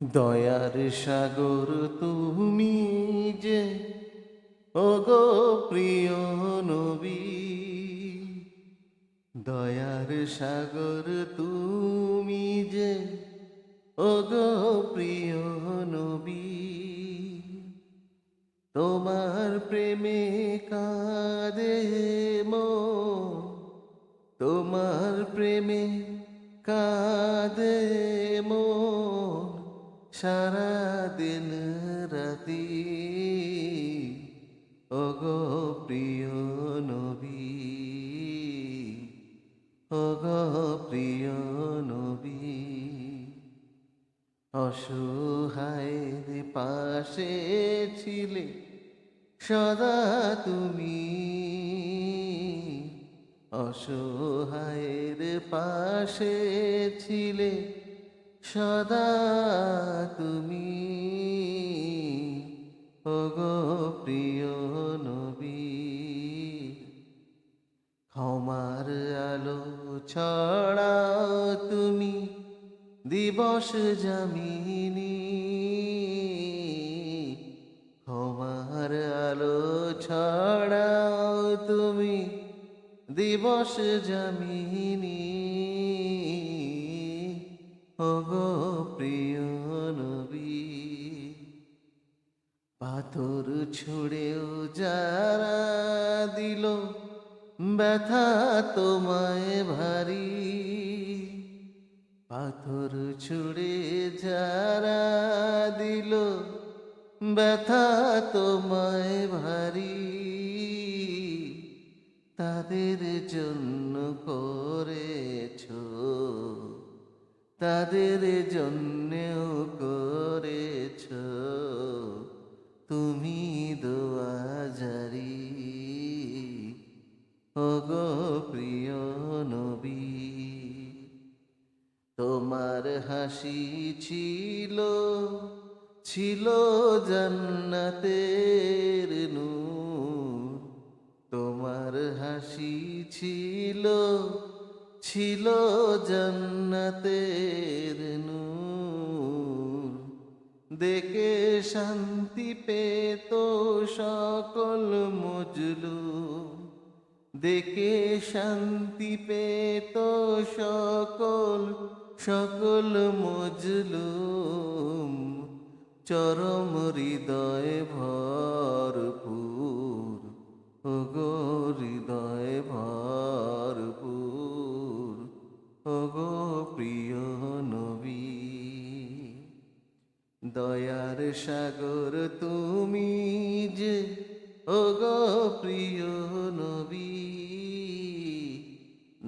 দয়ার সাগর তুমি যে, ওগো প্রিয় নবী। দয়ার সাগর তুমি যে, ওগো প্রিয় নবী। তোমার প্রেমে কাঁদে মন, তোমার প্রেমে কাঁদে মন, সারা দিন রাতি। ওগো প্রিয় নবী, ওগো প্রিয় নবী। অসহায়ের পাশে ছিলে সদা তুমি, অসহায়ের পাশে ছিলে সদা তুমি। ওগো প্রিয় নবী, ক্ষমার আলো ছড়াও তুমি দিবস জামিনী। ক্ষমার আলো ছড়াও তুমি দিবস জামিনী। ওগো প্রিয় নবী, পাথর ছুঁড়েও যারা দিল ব্যথা তোমায় ভারী। পাথর ছুঁড়ে যারা দিল ব্যথা তোমায় ভারী, তাদের জন্য করেছো, তাদের জন্যেও করেছো তুমি দোয়া জারি। ওগো প্রিয় নবী, তোমার হাসি ছিল, ছিল জান্নাতের নূর। তোমার হাসি ছিল, ছিল জান্নাতের নূর। দেখে শান্তি পেত সকল মজলুম, দেখে শান্তি পেত সকল সকল মজলুম। চরম হৃদয় ভরপুর, ওগো হৃদয় ভরপুর। ওগো প্রিয় নবী, দয়ার সাগর তুমি যে, ওগো প্রিয় নবী।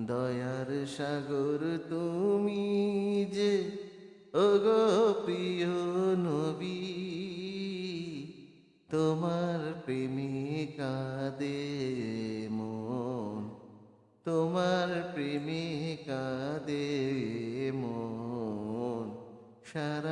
দয়ার সাগর তুমি যে, ওগো প্রিয় নবী। তোমার প্রেমে কাঁদে মন, তোমার প্রেমে কাঁদে মন, সারা